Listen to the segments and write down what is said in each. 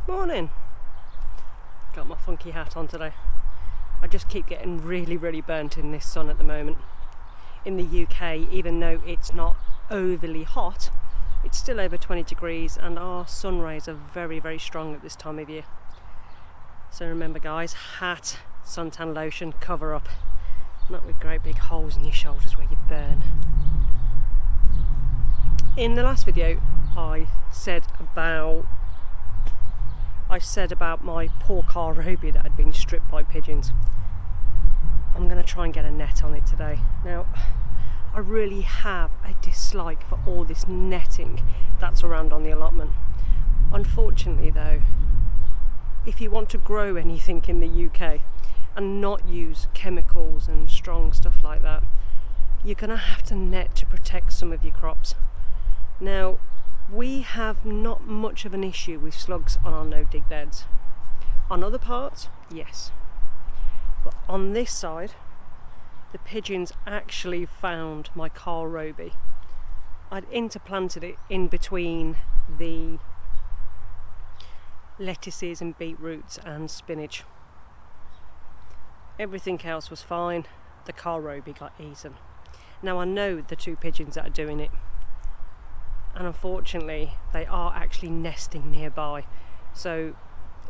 Morning. Got my funky hat on today. I just keep getting really burnt in this sun at the moment. In the UK, even though it's not overly hot, it's still over 20 degrees and our sun rays are very strong at this time of year. So remember guys, hat, suntan lotion, cover up. Not with great big holes in your shoulders where you burn. In the last video I said about my poor car Roby that had been stripped by pigeons. I'm going to try and get a net on it today. Now, I really have a dislike for all this netting that's around on the allotment. Unfortunately though, if you want to grow anything in the UK and not use chemicals and strong stuff like that, you're going to have to net to protect some of your crops. Now, we have not much of an issue with slugs on our no-dig beds. On other parts, yes. But on this side, the pigeons actually found my Carl Roby. I'd interplanted it in between the lettuces and beetroots and spinach. Everything else was fine. The Carl Roby got eaten. Now I know the two pigeons that are doing it, and unfortunately they are actually nesting nearby, so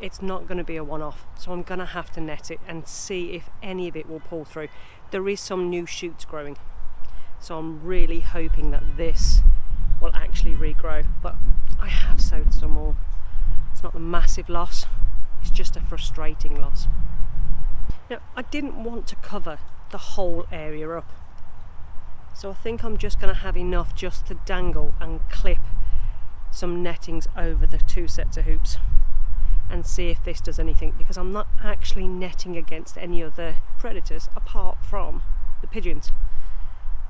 it's not going to be a one-off. So I'm going to have to net it and see if any of it will pull through. There is some new shoots growing, so I'm really hoping that this will actually regrow, but I have sowed some more. It's not a massive loss, it's just a frustrating loss. Now, I didn't want to cover the whole area up, so I think I'm just going to have enough just to dangle and clip some nettings over the two sets of hoops and see if this does anything, because I'm not actually netting against any other predators apart from the pigeons.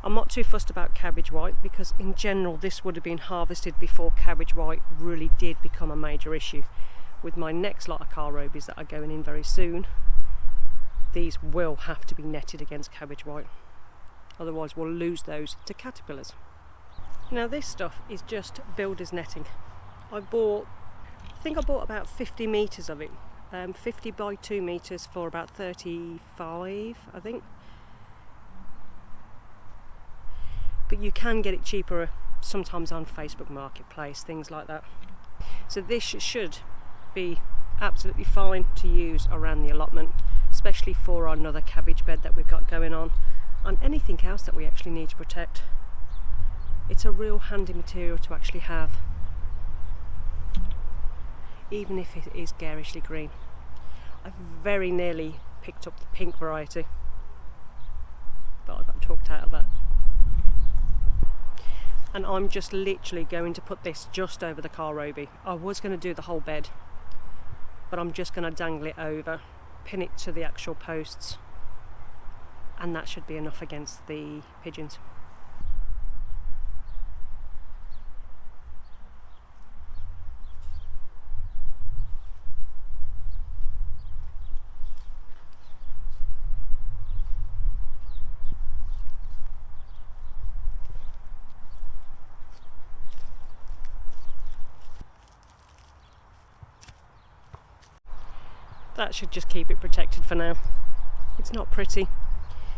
I'm not too fussed about cabbage white because in general this would have been harvested before cabbage white really did become a major issue. With my next lot of Carl Robies that are going in very soon, these will have to be netted against cabbage white. Otherwise we'll lose those to caterpillars. Now this stuff is just builder's netting. I think I bought about 50 metres of it. 50 by 2 metres for about 35, I think. But you can get it cheaper sometimes on Facebook Marketplace, things like that. So this should be absolutely fine to use around the allotment, especially for another cabbage bed that we've got going on, and anything else that we actually need to protect. It's a real handy material to actually have, even if it is garishly green. I very nearly picked up the pink variety, but I got talked out of that. And I'm just literally going to put this just over the Carl Roby. I was going to do the whole bed, but I'm just going to dangle it over, pin it to the actual posts, and that should be enough against the pigeons. That should just keep it protected for now. It's not pretty,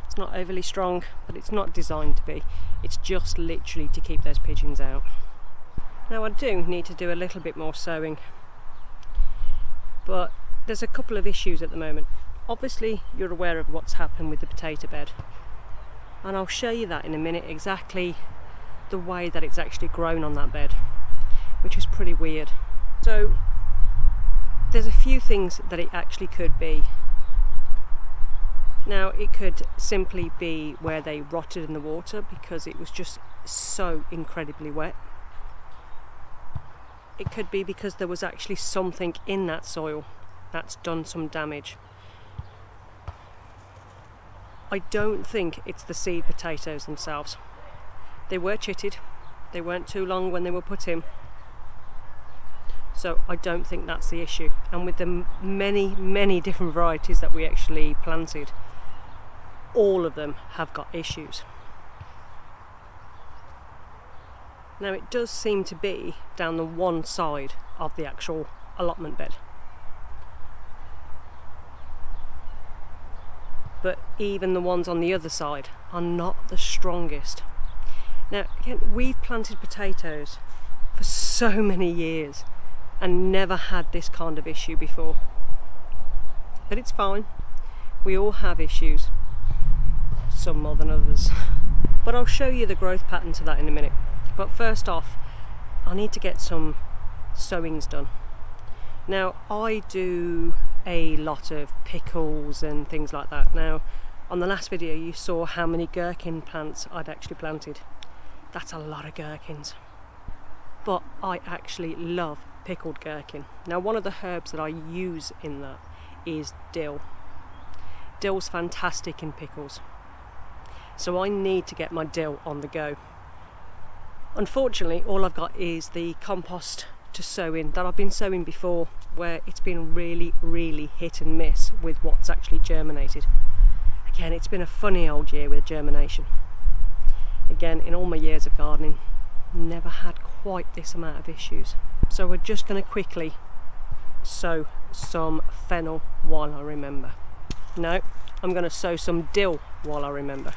it's not overly strong, but it's not designed to be. It's just literally to keep those pigeons out. Now I do need to do a little bit more sowing, but there's a couple of issues at the moment. Obviously you're aware of what's happened with the potato bed, and I'll show you that in a minute, exactly the way that it's actually grown on that bed, which is pretty weird. So there's a few things that it actually could be. Now it could simply be where they rotted in the water because it was just so incredibly wet. It could be because there was actually something in that soil that's done some damage. I don't think it's the seed potatoes themselves. They were chitted, they weren't too long when they were put in. So I don't think that's the issue. And with the many different varieties that we actually planted, all of them have got issues. Now it does seem to be down the one side of the actual allotment bed. But even the ones on the other side are not the strongest. Now again, we've planted potatoes for so many years and never had this kind of issue before. But it's fine. We all have issues, some more than others. But I'll show you the growth pattern to that in a minute. But first off, I need to get some sowings done. Now I do a lot of pickles and things like that. Now on the last video you saw how many gherkin plants I'd actually planted. That's a lot of gherkins. But I actually love pickled gherkin. Now one of the herbs that I use in that is dill. Dill's fantastic in pickles. So I need to get my dill on the go. Unfortunately, all I've got is the compost to sow in that I've been sowing before, where it's been really hit and miss with what's actually germinated. Again, it's been a funny old year with germination. Again, in all my years of gardening, never had quite this amount of issues. So we're just going to quickly sow some fennel while I remember. No, I'm going to sow some dill while I remember.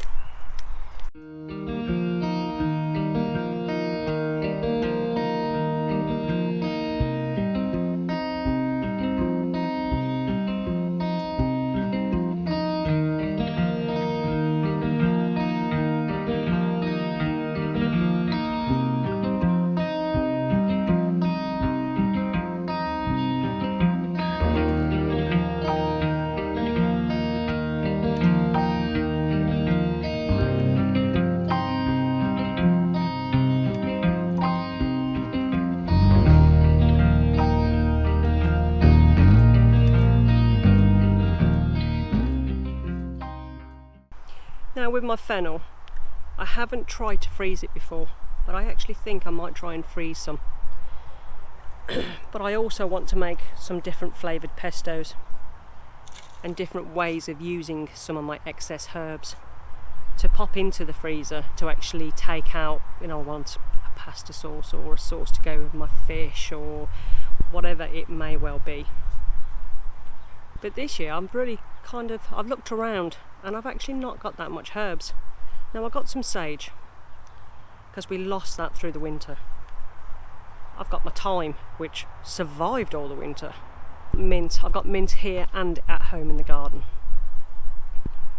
Now with my fennel, I haven't tried to freeze it before, but I actually think I might try and freeze some. But I also want to make some different flavoured pestos and different ways of using some of my excess herbs to pop into the freezer to actually take out, I want a pasta sauce or a sauce to go with my fish or whatever it may well be. But this year I'm really I've looked around and I've actually not got that much herbs. Now I've got some sage because we lost that through the winter. I've got my thyme, which survived all the winter. Mint, I've got mint here and at home in the garden.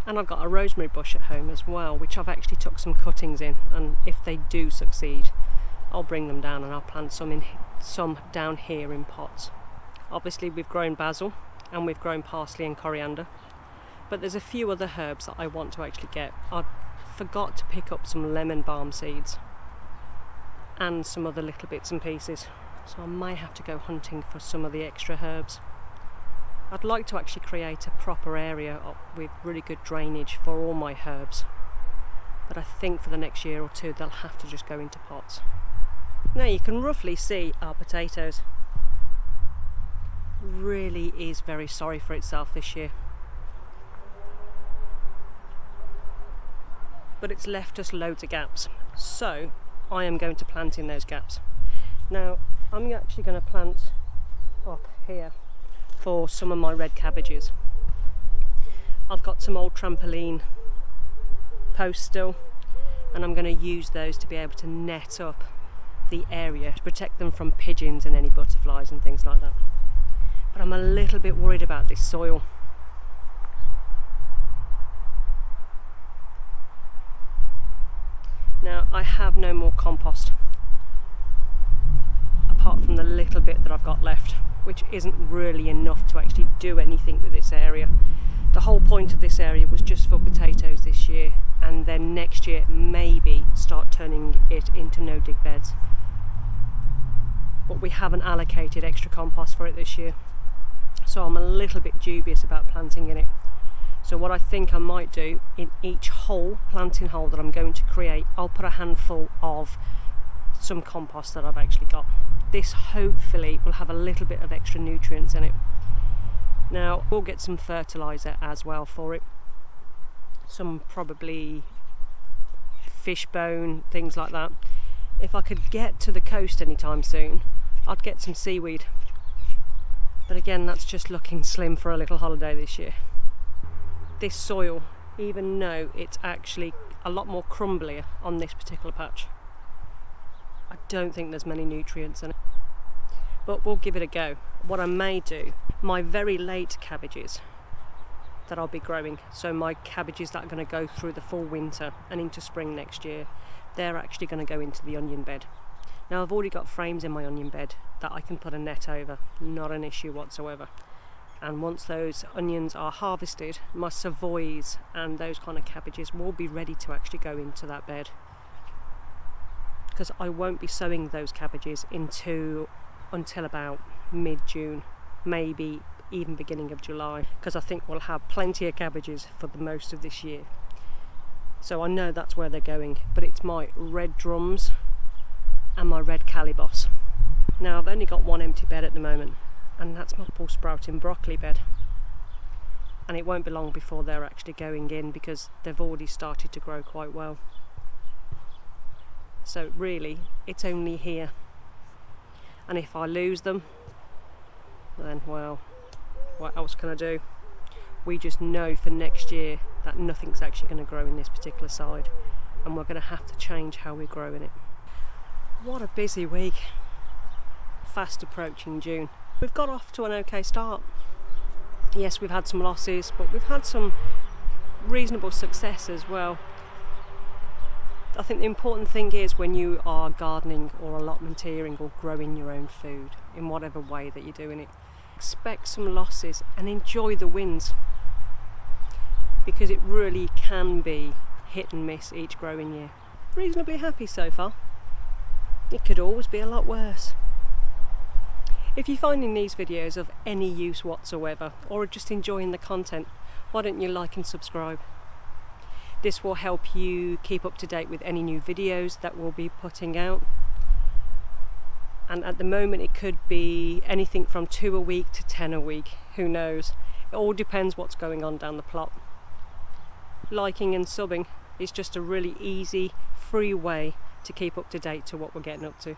And I've got a rosemary bush at home as well, which I've actually took some cuttings in, and if they do succeed, I'll bring them down and I'll plant some down here in pots. Obviously we've grown basil and we've grown parsley and coriander, but there's a few other herbs that I want to actually get. I forgot to pick up some lemon balm seeds and some other little bits and pieces, so I may have to go hunting for some of the extra herbs. I'd like to actually create a proper area with really good drainage for all my herbs, but I think for the next year or two they'll have to just go into pots. Now you can roughly see our potatoes. Really is very sorry for itself this year, but it's left us loads of gaps, so I am going to plant in those gaps. Now I'm actually going to plant up here for some of my red cabbages. I've got some old trampoline posts still, and I'm going to use those to be able to net up the area to protect them from pigeons and any butterflies and things like that. But I'm a little bit worried about this soil. Now I have no more compost apart from the little bit that I've got left, which isn't really enough to actually do anything with this area. The whole point of this area was just for potatoes this year, and then next year maybe start turning it into no-dig beds. But we haven't allocated extra compost for it this year, so I'm a little bit dubious about planting in it. So what I think I might do, in each planting hole that I'm going to create, I'll put a handful of some compost that I've actually got. This hopefully will have a little bit of extra nutrients in it. Now we'll get some fertiliser as well for it, some probably fish bone, things like that. If I could get to the coast anytime soon, I'd get some seaweed. But again, that's just looking slim for a little holiday this year. This soil, even though it's actually a lot more crumblier on this particular patch, I don't think there's many nutrients in it. But we'll give it a go. What I may do, my very late cabbages that I'll be growing, so my cabbages that are going to go through the full winter and into spring next year, they're actually going to go into the onion bed. Now I've already got frames in my onion bed that I can put a net over, not an issue whatsoever. And once those onions are harvested, my savoys and those kind of cabbages will be ready to actually go into that bed. Because I won't be sowing those cabbages until about mid-June, maybe even beginning of July, because I think we'll have plenty of cabbages for the most of this year. So I know that's where they're going, but it's my red drums and my red calibos. Now I've only got one empty bed at the moment, and that's my pulse sprouting broccoli bed, and it won't be long before they're actually going in because they've already started to grow quite well. So really it's only here, and if I lose them, then well, what else can I do? We just know for next year that nothing's actually going to grow in this particular side, and we're going to have to change how we're growing it. What a busy week. Fast approaching June. We've got off to an okay start. Yes, we've had some losses, but we've had some reasonable success as well. I think the important thing is when you are gardening or allotmenteering or growing your own food, in whatever way that you're doing it, expect some losses and enjoy the wins, because it really can be hit and miss each growing year. Reasonably happy so far. It could always be a lot worse. If you're finding these videos of any use whatsoever, or are just enjoying the content, why don't you like and subscribe? This will help you keep up to date with any new videos that we'll be putting out. And at the moment it could be anything from 2 a week to 10 a week, who knows. It all depends what's going on down the plot. Liking and subbing is just a really easy, free way to keep up to date to what we're getting up to.